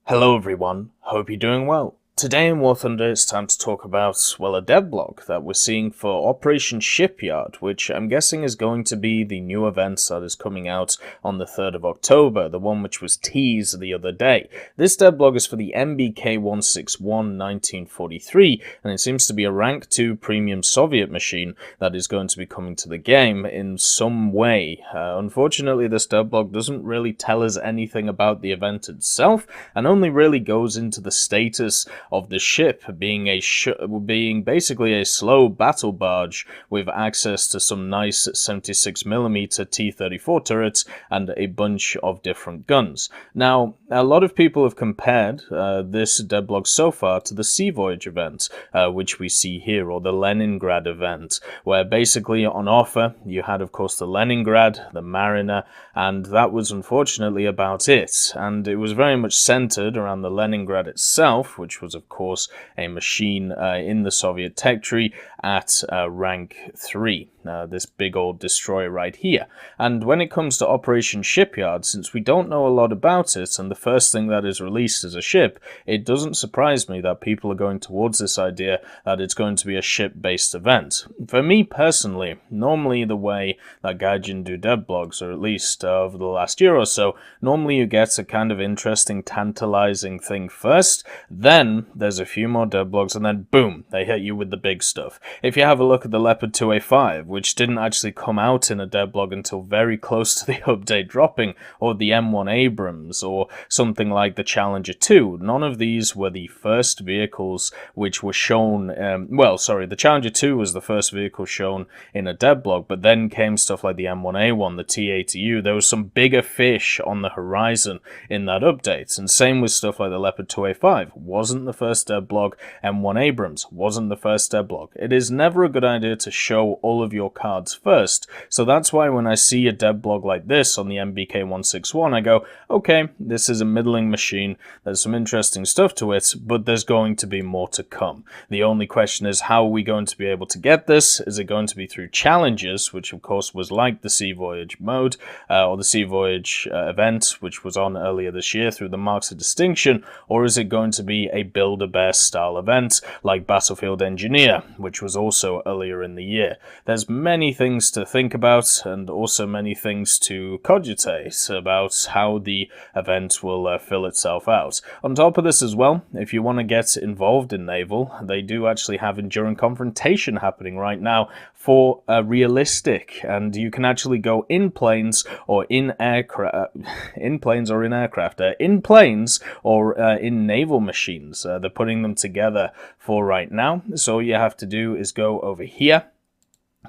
Hello everyone, hope you're doing well. Today in War Thunder it's time to talk about, well, a devblog that we're seeing for Operation Shipyard, which I'm guessing is going to be the new event that is coming out on the 3rd of October, the one which was teased the other day. This devblog is for the MBK-161 1943, and it seems to be a rank 2 premium Soviet machine that is going to be coming to the game in some way. Unfortunately, this devblog doesn't really tell us anything about the event itself, and only really goes into the status of the ship being being basically a slow battle barge with access to some nice 76mm T-34 turrets and a bunch of different guns. Now, a lot of people have compared this devblog so far to the Sea Voyage event, which we see here, or the Leningrad event, where basically on offer you had, of course, the Leningrad, the Mariner, and that was unfortunately about it. And it was very much centered around the Leningrad itself, which was, of course, a machine in the Soviet tech tree at rank 3. This big old destroyer right here. And when it comes to Operation Shipyard, since we don't know a lot about it, and the first thing that is released is a ship, it doesn't surprise me that people are going towards this idea that it's going to be a ship-based event. For me personally, normally the way that Gaijin do devblogs, or at least over the last year or so, normally you get a kind of interesting, tantalizing thing first, then there's a few more devblogs, and then boom, they hit you with the big stuff. If you have a look at the Leopard 2A5, which didn't actually come out in a devblog until very close to the update dropping, or the M1 Abrams, or something like the Challenger 2. None of these were the first vehicles which were shown, the Challenger 2 was the first vehicle shown in a devblog, but then came stuff like the M1A1, the T-80U. There was some bigger fish on the horizon in that update, and same with stuff like the Leopard 2A5. Wasn't the first devblog. M1 Abrams wasn't the first devblog. It is never a good idea to show all of your cards first, so that's why when I see a devblog like this on the MBK-161, I go, okay, this is a middling machine, there's some interesting stuff to it, but there's going to be more to come. The only question is, how are we going to be able to get this? Is it going to be through challenges, which of course was like the Sea Voyage mode, or the Sea Voyage event, which was on earlier this year through the Marks of Distinction, or is it going to be a Build-A-Bear style event like Battlefield Engineer, which was also earlier in the year? There's many things to think about, and also many things to cogitate about how the event will fill itself out. On top of this as well, if you want to get involved in Naval, they do actually have Enduring Confrontation happening right now for realistic, and you can actually go in planes or in aircraft, in planes or in naval machines. They're putting them together for right now, so all you have to do is go over here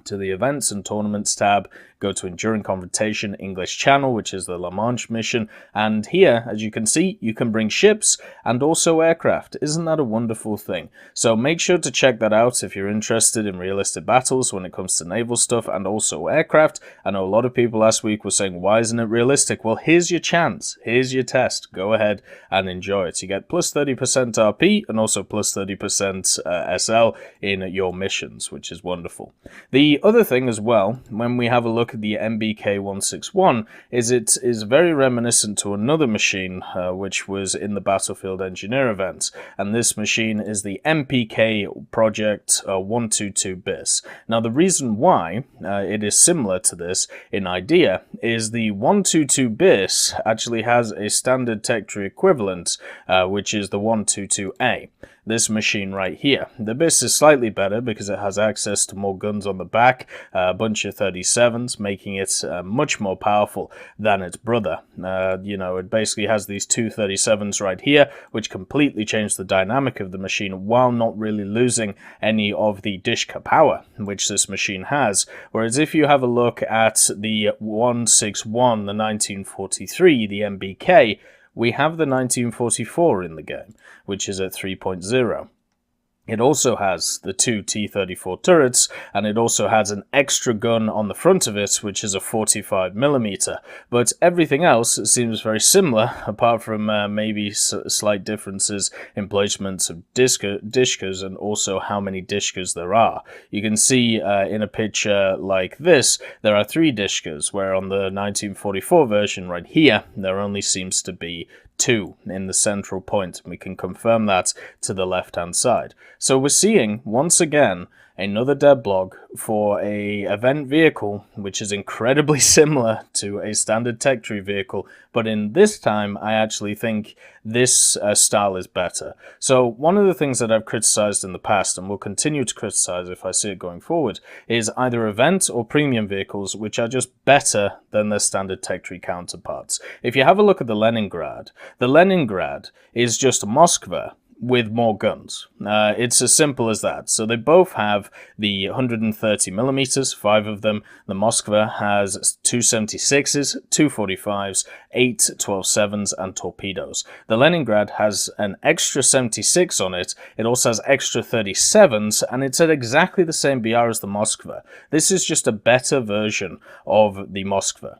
to the Events and Tournaments tab, go to Enduring Confrontation English Channel, which is the La Manche mission, and here, as you can see, you can bring ships and also aircraft. Isn't that a wonderful thing? So make sure to check that out if you're interested in realistic battles when it comes to naval stuff and also aircraft. I know a lot of people last week were saying, why isn't it realistic? Well, here's your chance. Here's your test. Go ahead and enjoy it. You get plus 30% RP and also plus 30% SL in your missions, which is wonderful. The other thing as well, when we have a look at the MBK-161, is it is very reminiscent to another machine which was in the Battlefield Engineer event, and this machine is the MPK Project 122 BIS. Now the reason why it is similar to this in idea is the 122 BIS actually has a standard tech tree equivalent, which is the 122A. This machine right here. The BIS is slightly better because it has access to more guns on the back, a bunch of 37s, making it much more powerful than its brother. It basically has these two 37s right here, which completely change the dynamic of the machine while not really losing any of the DShK power, which this machine has. Whereas if you have a look at the 161, the 1943, the MBK, we have the 1944 in the game, which is at 3.0. It also has the two T-34 turrets, and it also has an extra gun on the front of it, which is a 45mm. But everything else seems very similar, apart from maybe slight differences in placements of DShKs and also how many DShKs there are. You can see in a picture like this, there are 3 DShKs, where on the 1944 version right here, there only seems to be 2 in the central point. We can confirm that to the left-hand side. So we're seeing, once again, another Devblog for a event vehicle, which is incredibly similar to a standard tech tree vehicle, but in this time, I actually think this style is better. So one of the things that I've criticized in the past, and will continue to criticize if I see it going forward, is either event or premium vehicles, which are just better than their standard tech tree counterparts. If you have a look at the Leningrad is just a Moskva with more guns. It's as simple as that. So they both have the 130 millimeters, 5 of them. The Moskva has 276s, 245s, 8 12-7s, and torpedoes. The Leningrad has an extra 76 on it. It also has extra 37s, and it's at exactly the same BR as the Moskva. This is just a better version of the Moskva.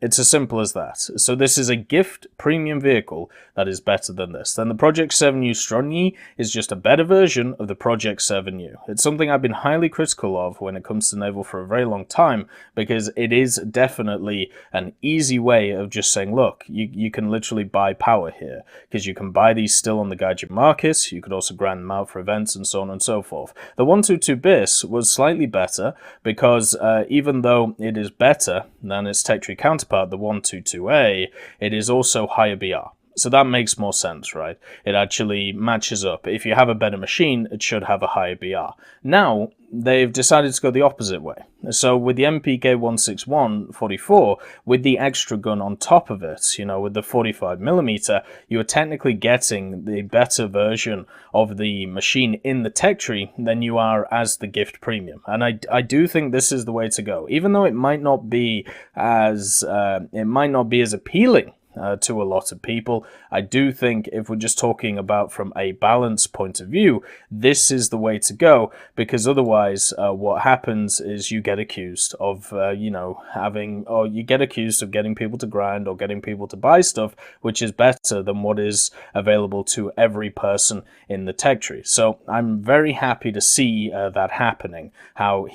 It's as simple as that. So this is a gift premium vehicle that is better than this. Then the Project 7U Stronyi is just a better version of the Project 7U. It's something I've been highly critical of when it comes to Naval for a very long time, because it is definitely an easy way of just saying, look, you can literally buy power here, because you can buy these still on the Gaijin market. You could also grind them out for events and so on and so forth. The 122 BIS was slightly better because even though it is better than its tech tree counterpart, the 122A, it is also higher BR. So that makes more sense, right? It actually matches up. If you have a better machine, it should have a higher BR. Now, they've decided to go the opposite way. So with the MBK-161 44, with the extra gun on top of it, you know, with the 45mm, you are technically getting the better version of the machine in the tech tree than you are as the gift premium. And I do think this is the way to go, even though it might not be as appealing to a lot of people. I do think if we're just talking about from a balance point of view, this is the way to go, because otherwise what happens is you get accused of, you get accused of getting people to grind or getting people to buy stuff, which is better than what is available to every person in the tech tree. So I'm very happy to see that happening. I'm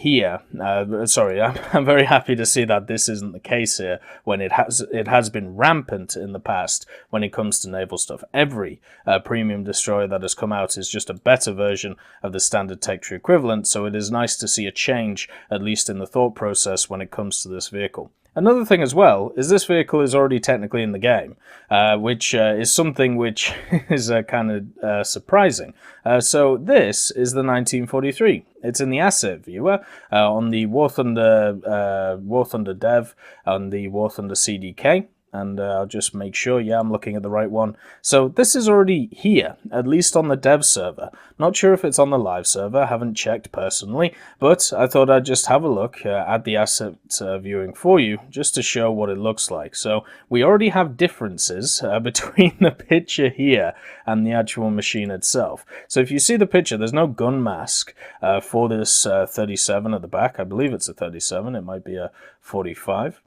very happy to see that this isn't the case here, when it has been rampant in the past when it comes to naval stuff. Every premium destroyer that has come out is just a better version of the standard tech tree equivalent, so it is nice to see a change, at least in the thought process, when it comes to this vehicle. Another thing as well is this vehicle is already technically in the game, which is something which is kind of surprising. So this is the 1943. It's in the asset viewer on the War Thunder Dev, on the War Thunder CDK. And I'll just make sure, yeah, I'm looking at the right one. So this is already here, at least on the dev server. Not sure if it's on the live server, I haven't checked personally, but I thought I'd just have a look at the asset viewing for you, just to show what it looks like. So we already have differences between the picture here and the actual machine itself. So if you see the picture, there's no gun mask for this 37 at the back. I believe it's a 37, it might be a 45.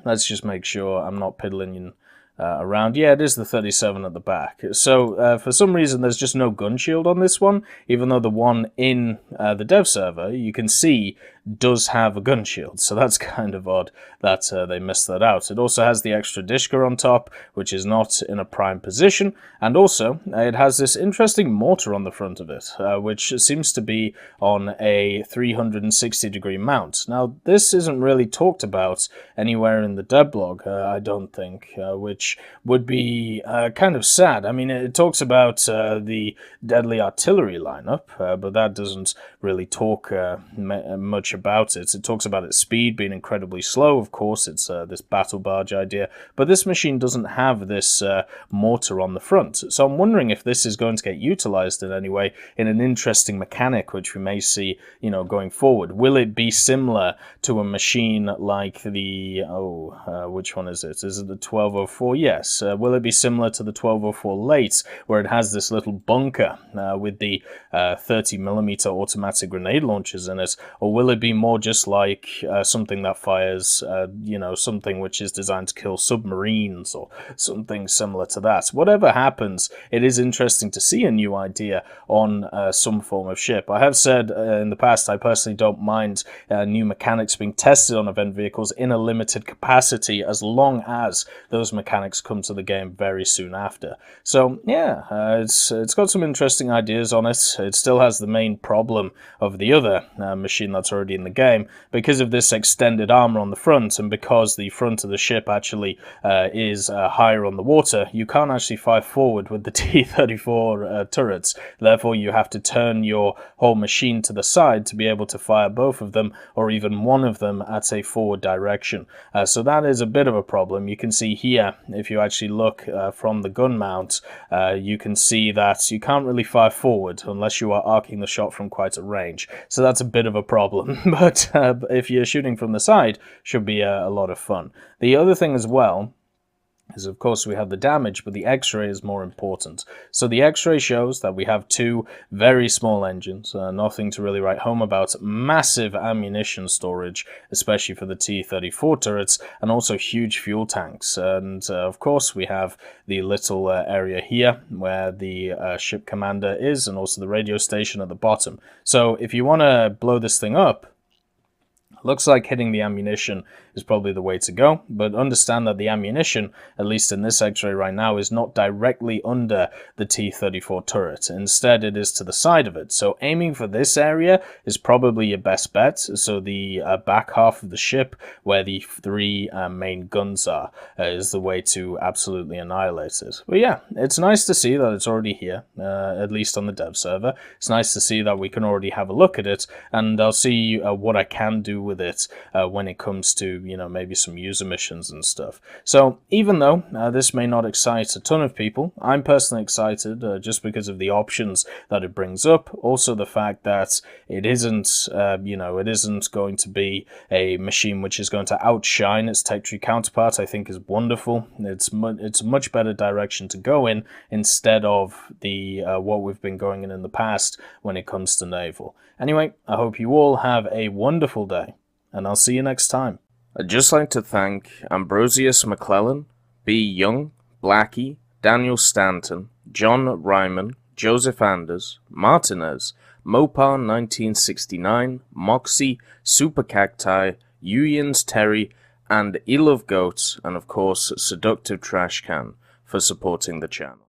Let's just make sure I'm not piddling around. Yeah, it is the 37 at the back. So for some reason, there's just no gun shield on this one, even though the one in the dev server, you can see, does have a gun shield. So that's kind of odd that they missed that out. It also has the extra DShK on top, which is not in a prime position. And also, it has this interesting mortar on the front of it, which seems to be on a 360-degree mount. Now, this isn't really talked about anywhere in the Devblog, I don't think, which would be kind of sad. I mean, it talks about the deadly artillery lineup, but that doesn't really talk much about it. It talks about its speed being incredibly slow. Of course, it's this battle barge idea, but this machine doesn't have this mortar on the front. So I'm wondering if this is going to get utilized in any way in an interesting mechanic, which we may see, you know, going forward. Will it be similar to a machine like the, which one is it? Is it the 1204? Yes. Will it be similar to the 1204 late, where it has this little bunker with the 30mm automatic grenade launchers in it, or will it be be more just like something that fires, something which is designed to kill submarines or something similar to that. Whatever happens, it is interesting to see a new idea on some form of ship. I have said in the past, I personally don't mind new mechanics being tested on event vehicles in a limited capacity, as long as those mechanics come to the game very soon after. So yeah, it's got some interesting ideas on it. It still has the main problem of the other machine that's already in the game. Because of this extended armor on the front, and because the front of the ship actually is higher on the water, you can't actually fire forward with the T-34 turrets. Therefore, you have to turn your whole machine to the side to be able to fire both of them, or even one of them at a forward direction. So that is a bit of a problem. You can see here, if you actually look from the gun mount, you can see that you can't really fire forward unless you are arcing the shot from quite a range. So that's a bit of a problem, but if you're shooting from the side, should be a lot of fun. The other thing as well is, of course, we have the damage, but the X-ray is more important. So the X-ray shows that we have two very small engines, nothing to really write home about, massive ammunition storage, especially for the T-34 turrets, and also huge fuel tanks. And of course, we have the little area here where the ship commander is, and also the radio station at the bottom. So if you want to blow this thing up, looks like hitting the ammunition is probably the way to go, but understand that the ammunition, at least in this X-ray right now, is not directly under the T-34 turret. Instead, it is to the side of it. So aiming for this area is probably your best bet. So the back half of the ship, where the three main guns are, is the way to absolutely annihilate it. But yeah, it's nice to see that it's already here, at least on the dev server. It's nice to see that we can already have a look at it, and I'll see what I can do with it when it comes to, maybe some user missions and stuff. So even though this may not excite a ton of people, I'm personally excited just because of the options that it brings up. Also the fact that it isn't, it isn't going to be a machine which is going to outshine its Tech Tree counterpart, I think is wonderful. It's a much better direction to go in, instead of the what we've been going in the past when it comes to Naval. Anyway, I hope you all have a wonderful day, and I'll see you next time. I'd just like to thank Ambrosius McClellan, B. Young, Blackie, Daniel Stanton, John Ryman, Joseph Anders, Martinez, Mopar 1969, Moxie, Super Cacti, Uyans Terry, and Elove Goats, and of course Seductive Trash Can for supporting the channel.